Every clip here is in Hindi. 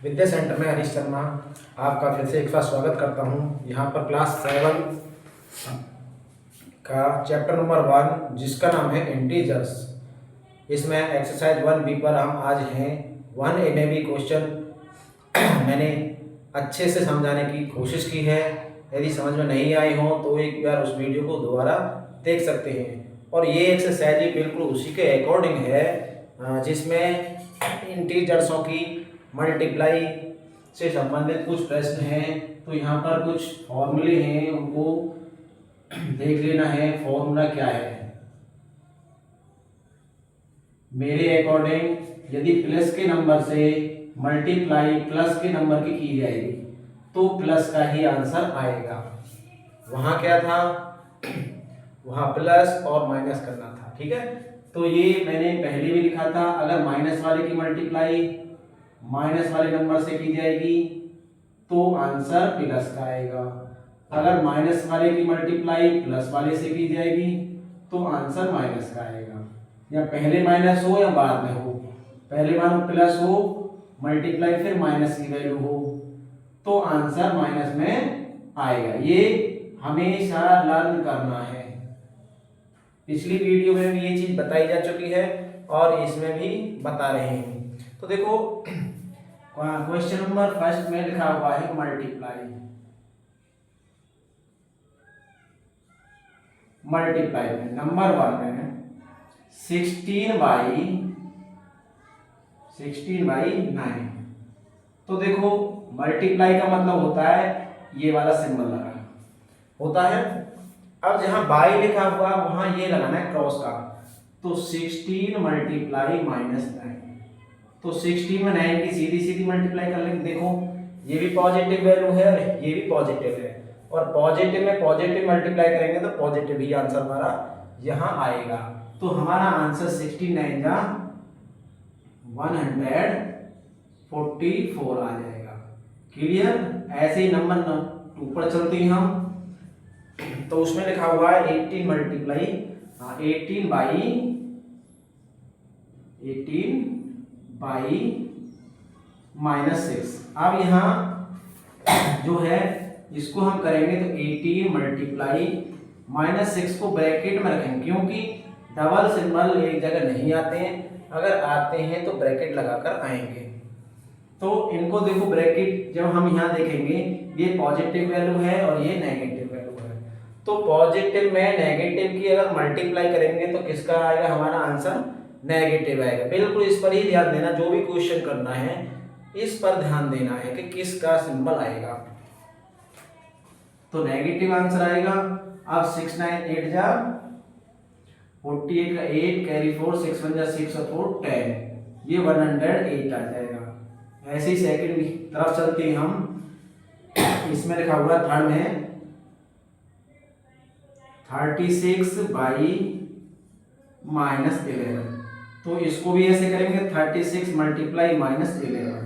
विद्या सेंटर में हरीश शर्मा आपका फिर से एक बार स्वागत करता हूं। यहाँ पर क्लास 7 का चैप्टर नंबर 1 जिसका नाम है इंटीजर्स। इसमें एक्सरसाइज 1B पर हम आज हैं। 1A में भी क्वेश्चन मैंने अच्छे से समझाने की कोशिश की है। यदि समझ में नहीं आए हों तो एक बार उस वीडियो को दोबारा देख सकते हैं। और ये एक्सरसाइज ही बिल्कुल उसी के अकॉर्डिंग है जिसमें इंटीजर्सों की मल्टीप्लाई से संबंधित कुछ प्रश्न हैं। तो यहाँ पर कुछ फॉर्मूले हैं, उनको देख लेना है। फॉर्मूला क्या है मेरे अकॉर्डिंग, यदि प्लस के नंबर से मल्टीप्लाई प्लस के नंबर की जाएगी तो प्लस का ही आंसर आएगा। वहां क्या था, वहां प्लस और माइनस करना था। ठीक है, तो ये मैंने पहले भी लिखा था। अगर माइनस वाले की मल्टीप्लाई माइनस वाले नंबर से की जाएगी तो आंसर प्लस का आएगा। अगर माइनस वाले की मल्टीप्लाई प्लस वाले से की जाएगी तो आंसर माइनस का आएगा। या पहले माइनस हो या बाद में हो, पहले मानो प्लस हो मल्टीप्लाई फिर माइनस की वैल्यू हो तो आंसर माइनस में आएगा। ये हमेशा लर्न करना है। पिछली वीडियो में भी ये चीज बताई जा चुकी है और इसमें भी बता रहे हैं। तो देखो क्वेश्चन नंबर फर्स्ट में लिखा हुआ है मल्टीप्लाई में नंबर 1 में 16/9। तो देखो मल्टीप्लाई का मतलब होता है ये वाला सिंबल लगाना होता है। अब जहां बाई लिखा हुआ वहां ये लगाना है क्रॉस का। तो 16 मल्टीप्लाई -9। तो 16 में 9 की सीधी सीधी मल्टीप्लाई कर लेंगे। देखो ये भी पॉजिटिव वैल्यू है और ये भी पॉजिटिव है, और पॉजिटिव में पॉजिटिव मल्टीप्लाई करेंगे तो पॉजिटिव ही आंसर हमारा यहाँ आएगा। तो हमारा आंसर 16×9 जा 144 आ जाएगा। क्लियर। ऐसे ही नंबर 2 पर चलते हैं हम। तो उसमें लिखा हुआ है 18 मल्टीप्लाई 18/-6। अब यहाँ जो है इसको हम करेंगे तो 18 मल्टीप्लाई -6 को ब्रैकेट में रखेंगे, क्योंकि डबल सिंबल एक जगह नहीं आते हैं। अगर आते हैं तो ब्रैकेट लगाकर आएंगे। तो इनको देखो ब्रैकेट जब हम यहाँ देखेंगे ये पॉजिटिव वैल्यू है और ये नेगेटिव वैल्यू है। तो पॉजिटिव में नेगेटिव की अगर मल्टीप्लाई करेंगे तो किसका आएगा, हमारा आंसर नेगेटिव आएगा। बिल्कुल इस पर ही ध्यान देना, जो भी क्वेश्चन करना है इस पर ध्यान देना है कि किसका सिंबल आएगा। तो नेगेटिव आंसर आएगा। अब 6 9 8 जा 48 का 8 कैरी 4 6 1 जा 6 और 4 10, ये 108 आ जाएगा। ऐसे ही सेकंड की तरफ चलते हैं हम। इसमें लिखा हुआ थर्ड में 36/-11। तो इसको भी ऐसे करेंगे 36 मल्टीप्लाई -11।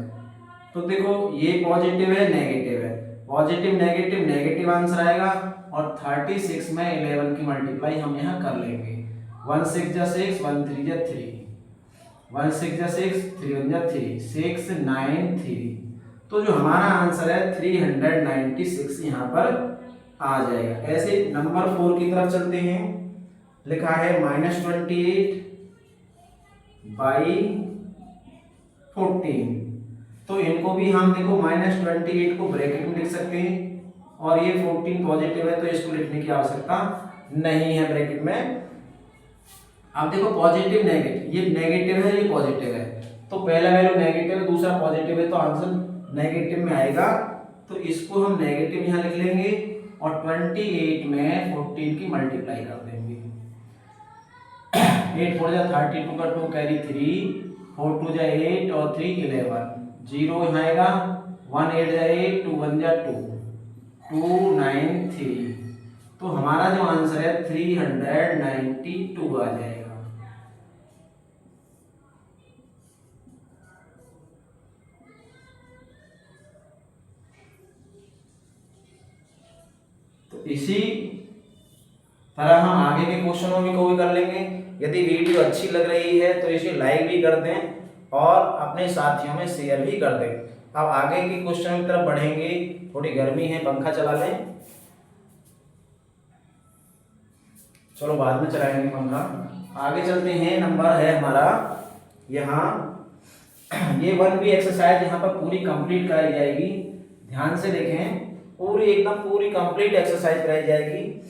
तो देखो ये पॉजिटिव है नेगेटिव है, पॉजिटिव नेगेटिव नेगेटिव आंसर आएगा। और 36 में 11 की मल्टीप्लाई हम यहाँ कर लेंगे। 1 6 जा 6 1 3 जा 3 1 6 जा 6 3 1 जा 3 6 9 3। तो जो हमारा आंसर है 396 यहाँ पर आ जाएगा। ऐसे नंबर 4 की तरफ चलते हैं। लिखा है -28/14। तो इनको भी हम देखो -28 को ब्रैकेट में लिख सकते हैं, और ये 14 पॉजिटिव है तो इसको लिखने की आवश्यकता नहीं है ब्रैकेट में। अब देखो पॉजिटिव नेगेटिव, ये नेगेटिव है ये पॉजिटिव है, तो पहला वैल्यू नेगेटिव है दूसरा पॉजिटिव है तो आंसर नेगेटिव में आएगा। तो इसको हम नेगेटिव यहाँ लिख लेंगे और 28 में 14 की मल्टीप्लाई कर देंगे। 8 4 जा 32 का 2 कैरी 3 4 2 जा 8 और 3 11 0 यहाँ आएगा। 1 8 जा 8 2 1 जा 2 293। तो हमारा जो आंसर है 392 आ जाएगा। तो इसी तरह हम आगे के क्वेश्चनों में को भी कर लेंगे। यदि वीडियो अच्छी लग रही है तो इसे लाइक भी कर दें और अपने साथियों में शेयर भी कर दें। अब आगे की क्वेश्चन की तरफ बढ़ेंगे। थोड़ी गर्मी है, पंखा चला लें। चलो बाद में चलाएंगे पंखा। आगे चलते हैं। नंबर है हमारा यहाँ ये 1B एक्सरसाइज यहाँ पर पूरी कंप्लीट कराई जाएगी। ध्यान से देखें, पूरी एकदम पूरी कंप्लीट एक्सरसाइज कराई जाएगी।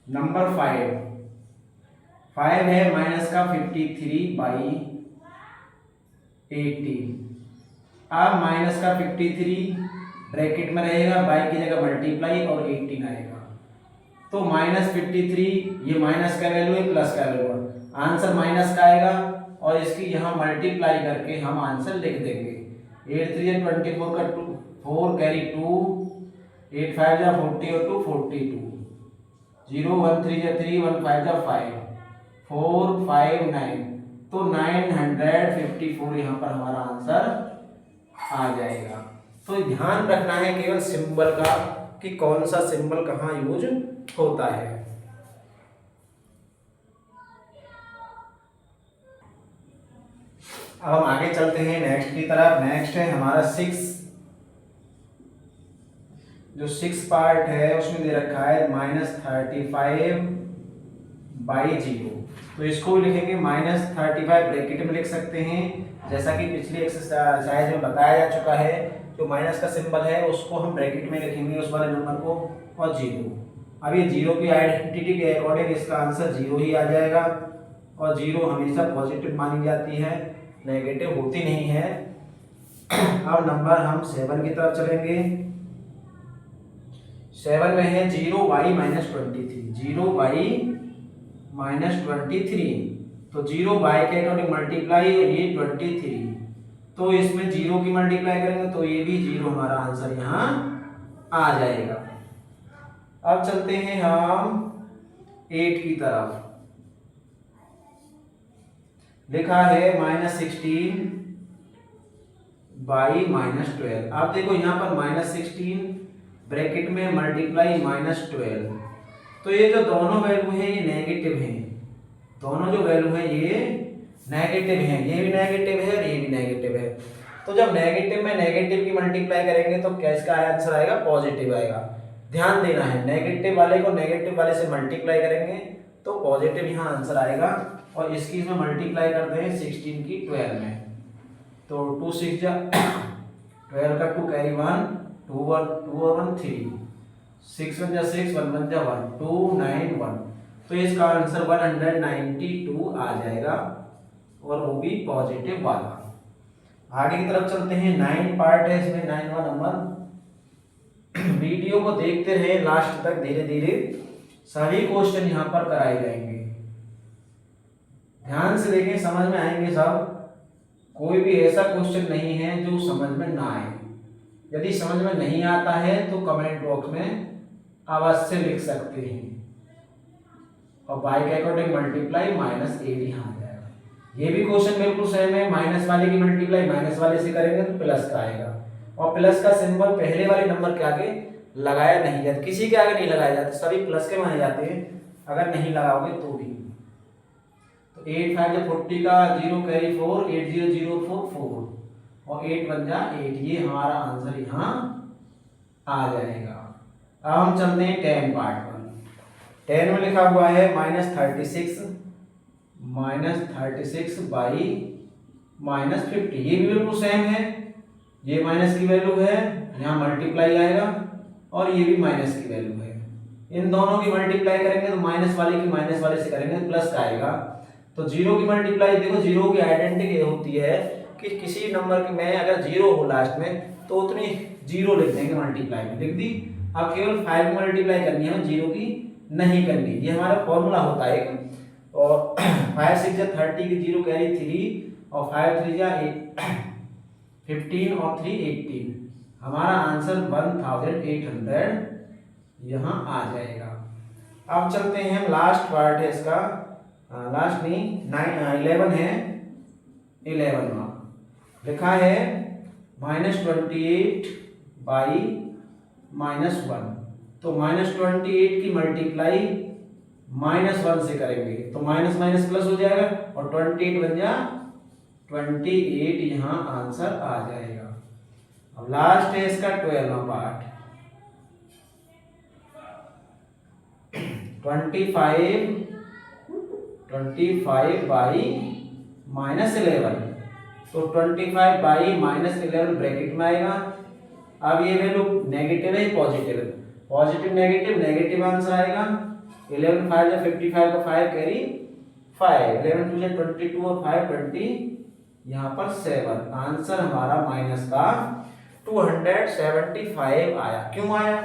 नंबर 5 है माइनस का 53/18। अब माइनस का 53 ब्रैकेट में रहेगा, बाई की जगह मल्टीप्लाई और 18 आएगा। तो -53 ये माइनस का वैल्यू है, प्लस का वैल्यू है, आंसर माइनस का आएगा और इसकी यहाँ मल्टीप्लाई करके हम आंसर लिख देंगे। 8 3 24 का 2 4 कैरी 2 8 5 40 और 2 42 0 1 3 3 1 5 5 4 5 9 तो 954 यहाँ पर हमारा आंसर आ जाएगा। तो ध्यान रखना है केवल सिंबल का कि कौन सा सिंबल कहाँ यूज होता है। अब हम आगे चलते हैं नेक्स्ट की तरफ। नेक्स्ट है हमारा 6। जो 6 पार्ट है उसमें दे रखा है -35/0। तो इसको भी लिखेंगे -35 ब्रैकेट में लिख सकते हैं, जैसा कि पिछली एक्सरसाइज में बताया जा चुका है। जो माइनस का सिंबल है उसको हम ब्रैकेट में लिखेंगे उस वाले नंबर को, और 0। अब ये 0 की आइडेंटिटी के अकॉर्डिंग इसका आंसर 0 ही आ जाएगा, और 0 हमेशा पॉजिटिव मानी जाती है, नेगेटिव होती नहीं है। अब नंबर हम 7 की तरफ चलेंगे। 7 में है 0/-23। 0/-23 तो 0 बाई के अकॉर्डिंग मल्टीप्लाई, ये 23 तो इसमें 0 की मल्टीप्लाई करेंगे तो ये भी 0 हमारा आंसर यहाँ आ जाएगा। अब चलते हैं हम 8 की तरफ। लिखा है -16/-12। आप देखो यहाँ पर -16 ब्रैकेट में मल्टीप्लाई -12। तो ये जो दोनों वैल्यू है ये नेगेटिव हैं। दोनों जो वैल्यू है ये नेगेटिव है, ये भी नेगेटिव है और ये भी नेगेटिव है। तो जब नेगेटिव में नेगेटिव की मल्टीप्लाई करेंगे तो क्या इसका आंसर आएगा? पॉजिटिव आएगा। ध्यान देना है, नेगेटिव वाले को नेगेटिव वाले से मल्टीप्लाई करेंगे तो पॉजिटिव यहाँ आंसर आएगा। और इसकी इसमें मल्टीप्लाई करते हैं 16 की 12 में, तो 2 6 12 का 2 कैरी 1 2 1 2 और 1 3 6 1 6 1 1 1 2 9 1 तो इसका आंसर 192 आ जाएगा, और वो भी पॉजिटिव वाला। आगे की तरफ चलते हैं। 9 पार्ट है इसमें, 9वां नंबर। वीडियो को देखते रहे लास्ट तक, धीरे धीरे सभी क्वेश्चन यहाँ पर कराए जाएंगे। ध्यान से देखें, समझ में आएंगे सब। कोई भी ऐसा क्वेश्चन नहीं है जो समझ में ना आए। यदि समझ में नहीं आता है तो कमेंट बॉक्स में अवश्य लिख सकते हैं। और बाई के अकॉर्डिंग मल्टीप्लाई -8 यहाँ आ जाएगा। ये भी क्वेश्चन बिल्कुल सेम है, माइनस वाले की मल्टीप्लाई माइनस वाले से करेंगे तो प्लस का आएगा, और प्लस का सिंबल पहले वाले नंबर के आगे लगाया नहीं जाता, किसी के आगे नहीं लगाया जाता, सभी प्लस के माने जाते हैं अगर नहीं लगाओगे तो भी। तो 8 5 40 का 0 कैरी 4 8 0 0 4 4 और 8 1 8, ये हमारा आंसर यहाँ आ जाएगा। अब हम चलते हैं 10 पार्ट पर। 10 में लिखा हुआ है -36 -36/-50। ये भी बिल्कुल सेम है, ये माइनस की वैल्यू है, यहाँ मल्टीप्लाई आएगा, और ये भी माइनस की वैल्यू है। इन दोनों की मल्टीप्लाई करेंगे तो माइनस वाले की माइनस वाले से करेंगे तो प्लस का आएगा। तो 0 की मल्टीप्लाई देखो, 0 की आइडेंटिटी ये होती है कि किसी नंबर की में अगर 0 हो लास्ट में तो उतनी 0 लिख देंगे, मल्टीप्लाई में लिख दी। अब केवल 5 की मल्टीप्लाई करनी है, 0 की नहीं करनी। ये हमारा फॉर्मूला होता है एक। और 5 6 30 की 0 कैरी 3 और 5 3 15 और 3 18। हमारा आंसर 1800 यहाँ आ जाएगा। अब चलते हैं, हम लास्ट पार्ट है इसका, लास्ट नहीं 11 है। 11 में लिखा है -28/-1। तो -28 की मल्टीप्लाई -1 से करेंगे तो माइनस माइनस प्लस हो जाएगा, और 28 बन जा 28 यहाँ आंसर आ जाएगा। अब लास्ट है इसका 12वां पार्ट। 25 बाई -11, तो 25 बाई -11 ब्रैकेट में आएगा। अब ये वैल्यू नेगेटिव है पॉजिटिव है, पॉजिटिव नेगेटिव नेगेटिव आंसर आएगा। 11 5 या 55 का 5 कैरी 5, 11 2 22 और 5 20, यहाँ पर 7। आंसर हमारा माइनस का 275 आया। क्यों आया?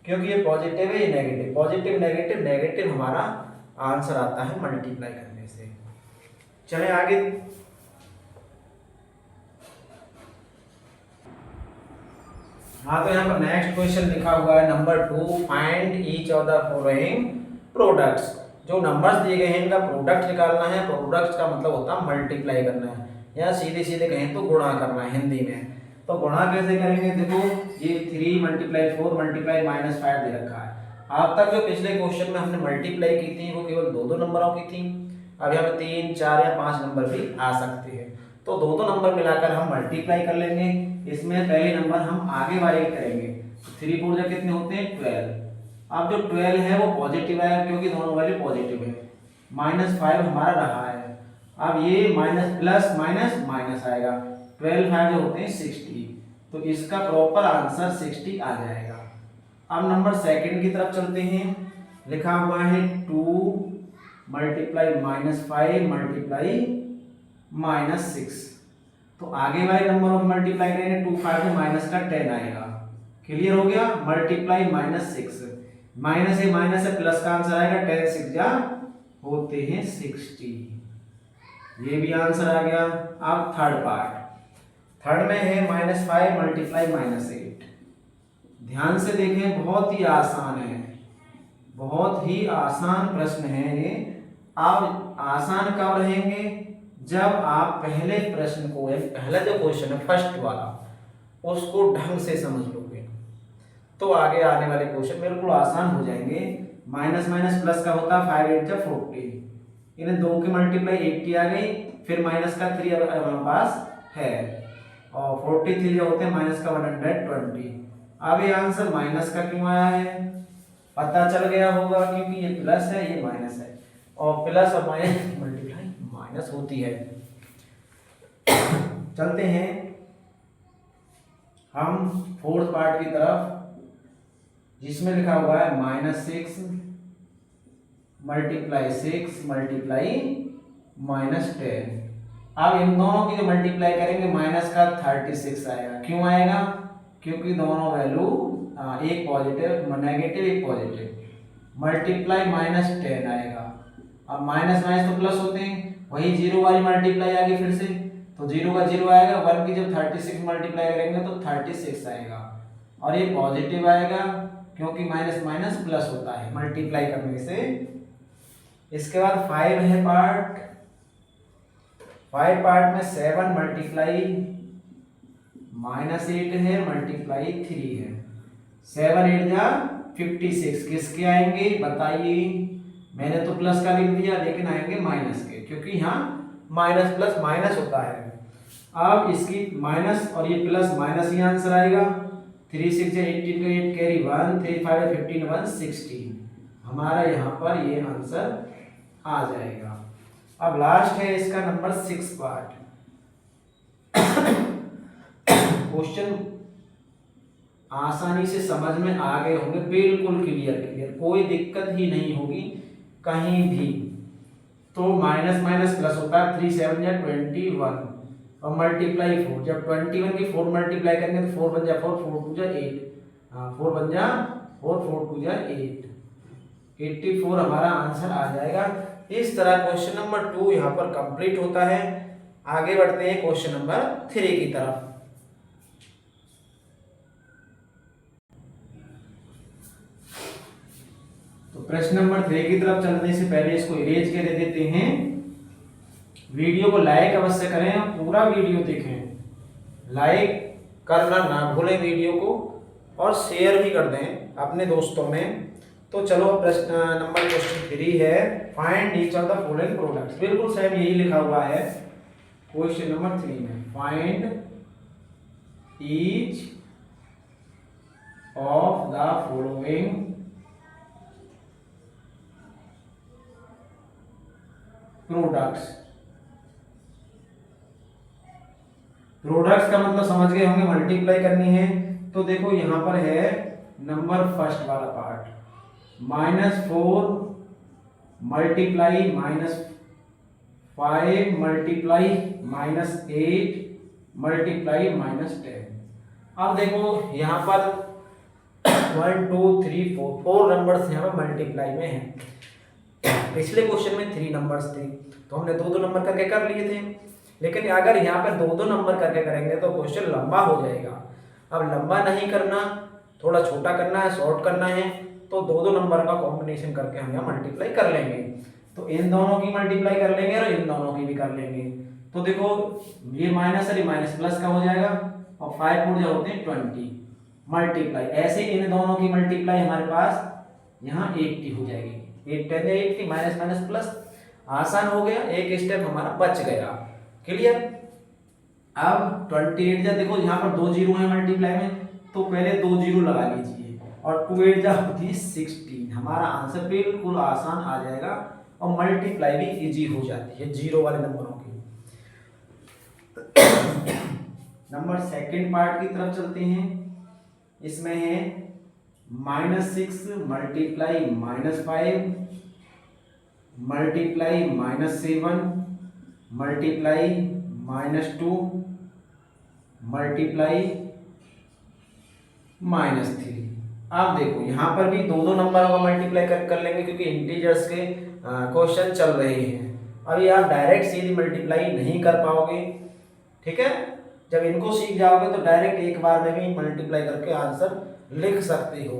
क्योंकि ये पॉजिटिव है ये नेगेटिव, पॉजिटिव नेगेटिव नेगेटिव हमारा आंसर आता है मल्टीप्लाई करने से। चलें आगे। हाँ, तो यहाँ पर नेक्स्ट क्वेश्चन लिखा हुआ है number 2, find each of the following products. जो नंबर्स दिए गए हैं इनका प्रोडक्ट निकालना है। प्रोडक्ट्स का मतलब होता है मल्टीप्लाई करना है, या सीधे सीधे कहें तो गुणा करना है हिंदी में। तो गुणा कैसे करेंगे? देखो ये 3 × 4 × -5 दे रखा है। अब तक जो पिछले क्वेश्चन में हमने मल्टीप्लाई की थी वो केवल 2-2 नंबरों की थी। अब यहाँ पे 3, 4 या 5 नंबर भी आ सकते हैं। तो 2-2 नंबर मिलाकर हम मल्टीप्लाई कर लेंगे। इसमें पहले नंबर हम आगे वाले करेंगे। 3 4 जा कितने होते हैं? 12। अब जो 12 है वो पॉजिटिव है क्योंकि दोनों वैल्यू पॉजिटिव है। -5 हमारा रहा है। अब ये माइनस प्लस माइनस माइनस आएगा। 12 5 जो होते हैं 60, तो इसका प्रॉपर आंसर 60 आ जाएगा। अब नंबर सेकंड की तरफ चलते हैं। लिखा हुआ है 2 × -5 × -6। तो आगे वाले नंबरों को मल्टीप्लाई करेंगे। 2 5 में माइनस का 10 आएगा। क्लियर हो गया? मल्टीप्लाई -6, माइनस है प्लस का आंसर आएगा। 10 6 जा होते हैं 60, ये भी आंसर आ गया। अब थर्ड पार्ट, थर्ड में है -5 × -8। ध्यान से देखें, बहुत ही आसान है, बहुत ही आसान प्रश्न है ये। आप आसान कब रहेंगे? जब आप पहले प्रश्न को, पहला जो क्वेश्चन है फर्स्ट वाला, उसको ढंग से समझ लोगे तो आगे आने वाले क्वेश्चन बिल्कुल आसान हो जाएंगे। माइनस माइनस प्लस का होता है 5 8 जा 40, इन्हें 2 के मल्टीप्लाई 80 आ गई, फिर माइनस का 3 हमारे पास है, और 43 जो होते हैं माइनस का 120। अब ये आंसर माइनस का क्यों आया है? पता चल गया होगा क्योंकि ये प्लस है ये माइनस है, और प्लस और माइनस मल्टीप्लाई माइनस होती है। चलते हैं हम फोर्थ पार्ट की तरफ, जिसमें लिखा हुआ है -6 × 6 × -10। अब इन दोनों की जो मल्टीप्लाई करेंगे माइनस का 36 आएगा। क्यों आएगा? क्योंकि दोनों वैल्यू एक पॉजिटिव नेगेटिव एक पॉजिटिव, मल्टीप्लाई -10 आएगा। अब माइनस माइनस तो प्लस होते हैं, वही जीरो वाली मल्टीप्लाई आ गई फिर से, तो 0 का 0 आएगा, 1 की जब 36 मल्टीप्लाई करेंगे तो 36 आएगा, और ये पॉजिटिव आएगा क्योंकि माइनस माइनस प्लस होता है मल्टीप्लाई करने से। इसके बाद 5 है पार्ट, 5 पार्ट में 7 मल्टीप्लाई -8 है मल्टीप्लाई 3 है। 7 8 जा 56, किसके आएंगे बताइए? मैंने तो प्लस का लिख दिया लेकिन आएंगे माइनस के, क्योंकि यहाँ माइनस प्लस माइनस होता है। अब इसकी माइनस और ये प्लस माइनस ही आंसर आएगा। 3 6 18 का 8 कैरी 1, 3 5 15 1 16, हमारा यहाँ पर ये आंसर आ जाएगा। अब लास्ट है इसका नंबर 6 पार्ट। क्वेश्चन आसानी से समझ में आ गए होंगे, बिल्कुल क्लियर, कोई दिक्कत ही नहीं होगी कहीं भी। तो माइनस माइनस प्लस होता है, 3 7 या 21, और मल्टीप्लाई 4, जब 21 की 4 मल्टीप्लाई करेंगे तो 4 बन जा 4, 4 2 जा 8, 4 बन जा 4, 4 2 जा 8, 84 हमारा आंसर आ जाएगा। इस तरह क्वेश्चन नंबर 2 यहाँ पर कंप्लीट होता है। आगे बढ़ते हैं क्वेश्चन नंबर 3 की तरफ। तो प्रश्न नंबर 3 की तरफ चलने से पहले इसको इरेज कर देते हैं। वीडियो को लाइक अवश्य करें, पूरा वीडियो देखें, लाइक करना ना भूलें वीडियो को, और शेयर भी कर दें अपने दोस्तों में। तो चलो प्रश्न नंबर क्वेश्चन 3 है, find each of the following products. बिल्कुल सेम यही लिखा हुआ है, क्वेश्चन नंबर 3 में find each of the following products. Products का मतलब समझ गए होंगे, मल्टीप्लाई करनी है। तो देखो यहां पर है नंबर फर्स्ट वाला पार्ट, -4 मल्टीप्लाई -5 मल्टीप्लाई -8 मल्टीप्लाई -10। अब देखो यहाँ पर 1 2 3 4 नंबर्स यहाँ पर मल्टीप्लाई में है। पिछले क्वेश्चन में 3 नंबर्स थे तो हमने 2 नंबर करके कर लिए थे, लेकिन अगर यहाँ पर 2 नंबर करके करेंगे तो क्वेश्चन लंबा हो जाएगा। अब लंबा नहीं करना, थोड़ा छोटा करना है, शॉर्ट करना है, तो 2 नंबर का कॉम्बिनेशन करके हम यहाँ मल्टीप्लाई कर लेंगे। तो इन दोनों की मल्टीप्लाई कर लेंगे और इन दोनों की भी कर लेंगे। तो देखो ये माइनस और ये माइनस प्लस का हो जाएगा और 5 4 जो होते हैं 20 मल्टीप्लाई। ऐसे इन दोनों की मल्टीप्लाई हमारे पास यहाँ 80 हो जाएगी। 8 10 80 माइनस माइनस प्लस, आसान हो गया, एक स्टेप हमारा बच गया। क्लियर। अब 28 जा देखो यहाँ पर 2 जीरो है मल्टीप्लाई में, तो पहले 2 जीरो लगा लीजिए और 2 8 जा होती है 16। हमारा आंसर बिल्कुल आसान आ जाएगा और मल्टीप्लाई भी इजी हो जाती है जीरो वाले नंबरों की। नंबर सेकंड पार्ट की तरफ चलते हैं। इसमें है -6 मल्टीप्लाई -5 मल्टीप्लाई -7 मल्टीप्लाई -2 मल्टीप्लाई -3। आप देखो यहाँ पर भी 2 नंबर का मल्टीप्लाई कर लेंगे क्योंकि इंटीजर्स के क्वेश्चन चल रहे हैं। अभी आप डायरेक्ट सीधी मल्टीप्लाई नहीं कर पाओगे, ठीक है। जब इनको सीख जाओगे तो डायरेक्ट एक बार में भी मल्टीप्लाई करके आंसर लिख सकते हो।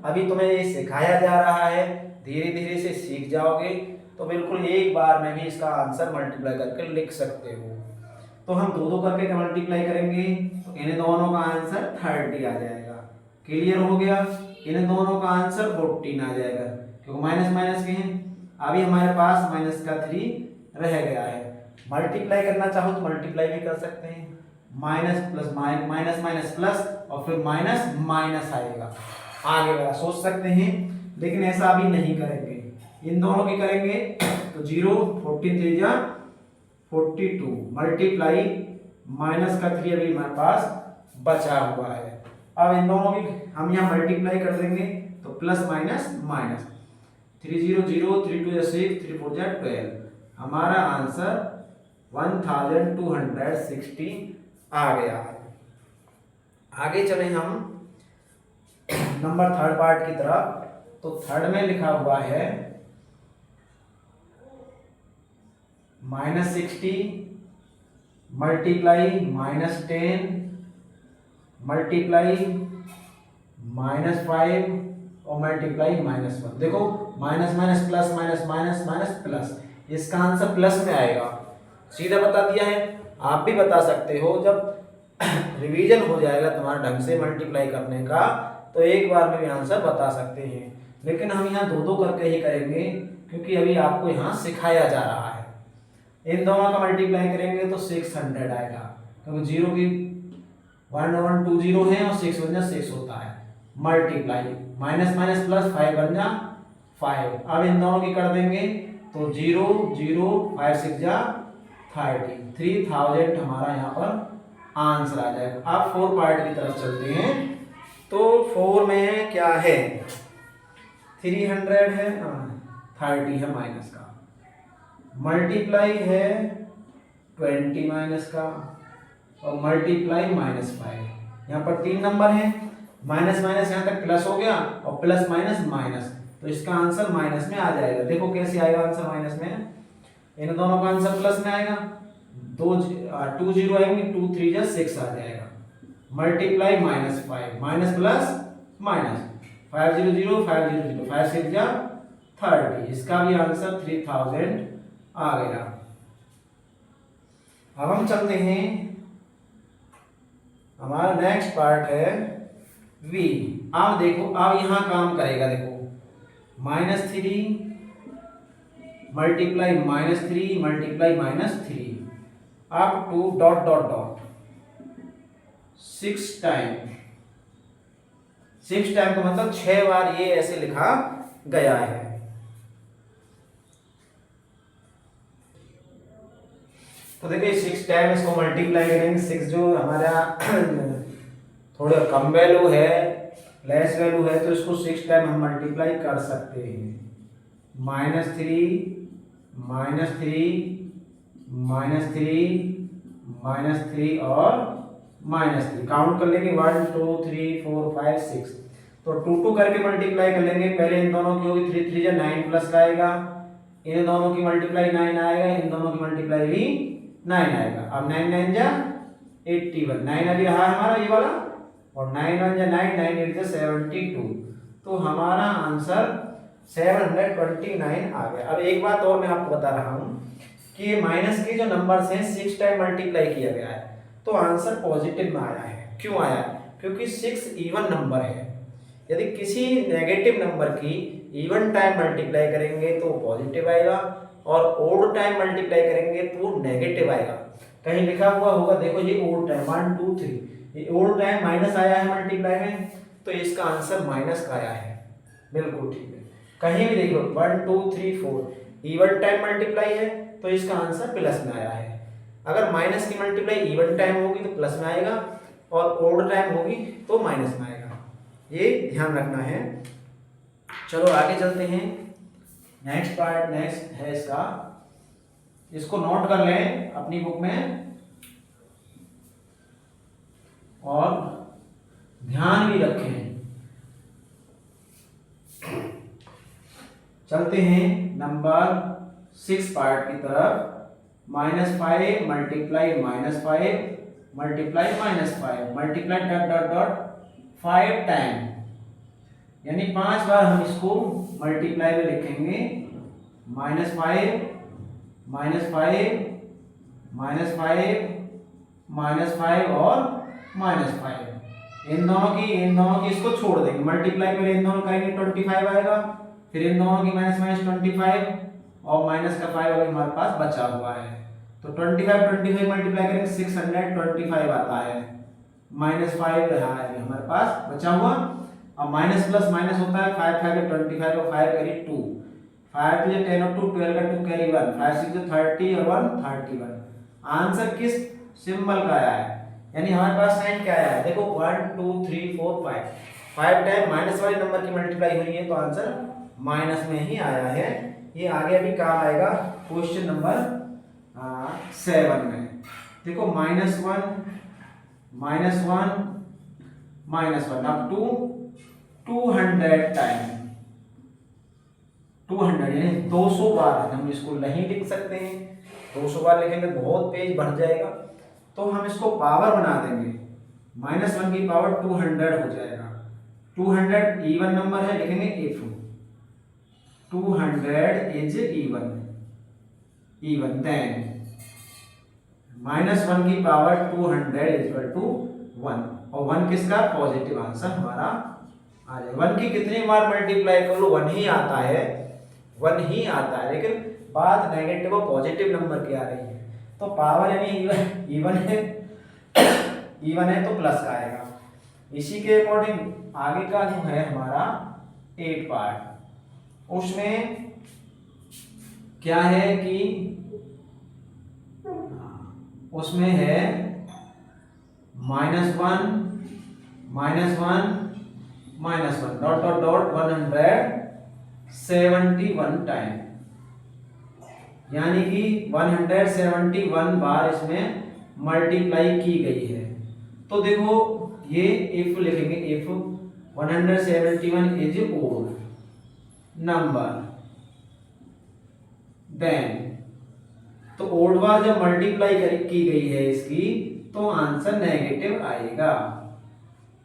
अभी तुम्हें ये सिखाया जा रहा है, धीरे धीरे से सीख जाओगे तो बिल्कुल एक बार में भी इसका आंसर मल्टीप्लाई करके लिख सकते हो। तो हम 2 करके मल्टीप्लाई करेंगे तो इन दोनों का आंसर 30 आ जाएगा। क्लियर हो गया। इन दोनों का आंसर 14 आ जाएगा क्योंकि माइनस माइनस के हैं। अभी हमारे पास माइनस का 3 रह गया है। मल्टीप्लाई करना चाहो तो मल्टीप्लाई भी कर सकते हैं, minus plus minus minus plus और फिर माइनस माइनस आएगा, आगे वाला सोच सकते हैं, लेकिन ऐसा अभी नहीं करेंगे। इन दोनों की करेंगे तो 0 14 3 जा 42 मल्टीप्लाई माइनस का 3 अभी हमारे पास बचा हुआ है। अब इन दोनों की हम यहाँ मल्टीप्लाई कर देंगे तो प्लस माइनस माइनस 3 0 0 3 2 6 3 4 12। हमारा आंसर 1260 आ गया है। आगे चले हम नंबर थर्ड पार्ट की तरफ। तो थर्ड में लिखा हुआ है -60 मल्टीप्लाई -10 मल्टीप्लाई -5 और मल्टीप्लाई -1। देखो minus minus plus minus minus minus plus, इसका आंसर प्लस में आएगा। सीधा बता दिया है, आप भी बता सकते हो। जब रिवीजन हो जाएगा तुम्हारा ढंग से मल्टीप्लाई करने का तो एक बार में भी आंसर बता सकते हैं, लेकिन हम यहाँ 2 करके ही करेंगे क्योंकि अभी आपको यहाँ सिखाया जा रहा है। इन दोनों का मल्टीप्लाई करेंगे तो 600 आएगा क्योंकि 0 की 1 1 2 0 है और 6 बन जा 6 होता है। मल्टीप्लाई माइनस माइनस प्लस 5 बन जा 5। अब इन दोनों की कर देंगे तो 0 0 5 6 जा 30 3000 हमारा यहाँ पर आंसर आ जाएगा। अब 4 पार्ट की तरफ चलते हैं। तो 4 में क्या है, 300 है, 30 है माइनस का, मल्टीप्लाई है 20 माइनस का और मल्टीप्लाई -5। यहाँ पर 3 नंबर है, माइनस माइनस यहाँ तक प्लस हो गया और प्लस माइनस माइनस, तो इसका आंसर माइनस में आ जाएगा। देखो कैसे आएगा आंसर माइनस में, इन दोनों का आंसर प्लस में आएगा। 2 0 आएंगे, 2 3 जा 6 आ जाएगा। मल्टीप्लाई -5 माइनस प्लस माइनस 5 0 0 5 0 0 5 6 जा 30, इसका भी आंसर 3000 आ गया। अब हम चलते हैं, हमारा नेक्स्ट पार्ट है V। अब देखो अब यहां काम करेगा। देखो -3 multiply -3 multiply -3, up to dot dot dot 6 time. 6 time का मतलब 6 बार ये ऐसे लिखा गया है। तो देखिए 6 टाइम इसको मल्टीप्लाई करेंगे। 6 जो हमारा थोड़ा कम वैल्यू है, लेस वैल्यू है, तो इसको 6 टाइम हम मल्टीप्लाई कर सकते हैं। -3 -3 -3 -3 और -3 काउंट कर लेंगे 1 2 3 4 5 6। तो 2 2 करके मल्टीप्लाई कर लेंगे। पहले इन दोनों की होगी 3 3 जा 9 प्लस का आएगा, इन दोनों की मल्टीप्लाई 9 आएगा, इन दोनों की मल्टीप्लाई भी 9 आएगा। अब 9 9 जा 81, 9 अभी रहा हमारा ये वाला, और 9 1 जा 9, 9 8 जा 72। तो हमारा आंसर 729 आ गया। अब एक बात और मैं आपको बता रहा हूं कि ये माइनस के जो नंबर्स हैं 6 टाइम मल्टीप्लाई किया गया है, तो आंसर पॉजिटिव में आया है। क्यों आया है? क्योंकि 6 इवन नंबर है। यदि किसी नेगेटिव नंबर की इवन टाइम मल्टीप्लाई करेंगे तो पॉजिटिव आएगा, और ओड टाइम मल्टीप्लाई करेंगे तो नेगेटिव आएगा। कहीं लिखा हुआ होगा, देखो ये ओड टाइम 1 2 3, ये ओड टाइम माइनस आया है मल्टीप्लाई में, तो इसका आंसर माइनस का आया है। बिल्कुल ठीक है। कहीं भी देख लो 1 2 3 4 इवन टाइम मल्टीप्लाई है, तो इसका आंसर प्लस में आया है। अगर माइनस की मल्टीप्लाई इवन टाइम होगी तो प्लस में आएगा, और ओड टाइम होगी तो माइनस में आएगा। ये ध्यान रखना है। चलो आगे चलते हैं। नेक्स्ट पार्ट नेक्स्ट है इसका, इसको नोट कर लें अपनी बुक में और ध्यान भी रखें। चलते हैं नंबर 6 पार्ट की तरफ। -5 multiply -5 multiply -5 multiply dot dot dot 5 time, यानी 5 बार हम इसको मल्टीप्लाई में लिखेंगे। -5 -5 -5 और -5, इन दोनों की इसको छोड़ देंगे। मल्टीप्लाई में इन दोनों करेंगे 25 आएगा, फिर इन दोनों की -25 और माइनस का 5 अभी हमारे पास बचा हुआ है। तो 25 मल्टीप्लाई करेंगे 625 आता है, -5 रहा है हमारे पास बचा हुआ। अब माइनस प्लस माइनस होता है, 5 5 25 और 5 कैरी 2, 5 to 10 और 2 12 का 2 कैरी 1, 5 6 30 और 1 31। आंसर किस सिंबल का आया है, यानी हमारे पास साइन क्या आया है? देखो 1 2 3 4 5 टाइम माइनस वाले नंबर की मल्टीप्लाई हुई है, तो आंसर माइनस में ही आया है। ये आगे अभी काम आएगा क्वेश्चन नंबर 7 में। देखो -1 -1 अप टू 200 टाइम, 200 यानी 200 बार। हम इसको नहीं लिख सकते हैं, 200 बार लिखेंगे बहुत पेज बढ़ जाएगा, तो हम इसको पावर बना देंगे। -1 की पावर 200 हो जाएगा। 200 इवन नंबर है, लिखेंगे इफ 200 इज इवन देन -1 की पावर 200 इक्वल टू 1, और 1 किसका? पॉजिटिव आंसर हमारा आ जाए। 1 की कितनी बार मल्टीप्लाई कर लो 1 ही आता है, 1 ही आता है। लेकिन बात नेगेटिव और पॉजिटिव नंबर की आ रही है, तो पावर यानी इवन है तो प्लस का आएगा। इसी के अकॉर्डिंग आगे का जो है हमारा 8 पार्ट, उसमें क्या है कि उसमें है -1 डॉट डॉट डॉट 171 टाइम, यानी कि 171 बार इसमें मल्टीप्लाई की गई है। तो देखो ये इफ लिखेंगे, if 171 is odd number, then तो ओड बार जब मल्टीप्लाई की गई है इसकी, तो आंसर नेगेटिव आएगा।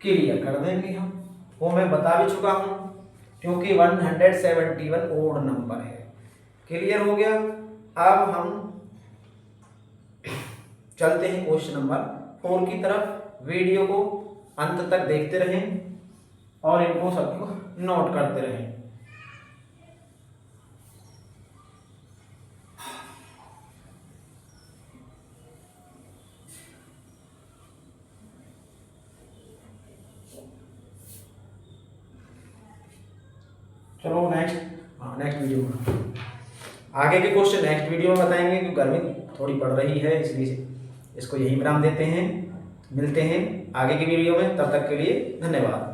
क्लियर कर देंगे हम, वो मैं बता भी चुका हूं, क्योंकि 171 ओड नंबर है। क्लियर हो गया। अब हम चलते हैं क्वेश्चन नंबर 4 की तरफ। वीडियो को अंत तक देखते रहें और इनको सबको नोट करते रहें। चलो नेक्स्ट वीडियो में आगे के क्वेश्चन नेक्स्ट वीडियो में बताएंगे, क्योंकि गर्मी थोड़ी पड़ रही है, इसलिए इसको यही विराम देते हैं। मिलते हैं आगे की वीडियो में, तब तक के लिए धन्यवाद।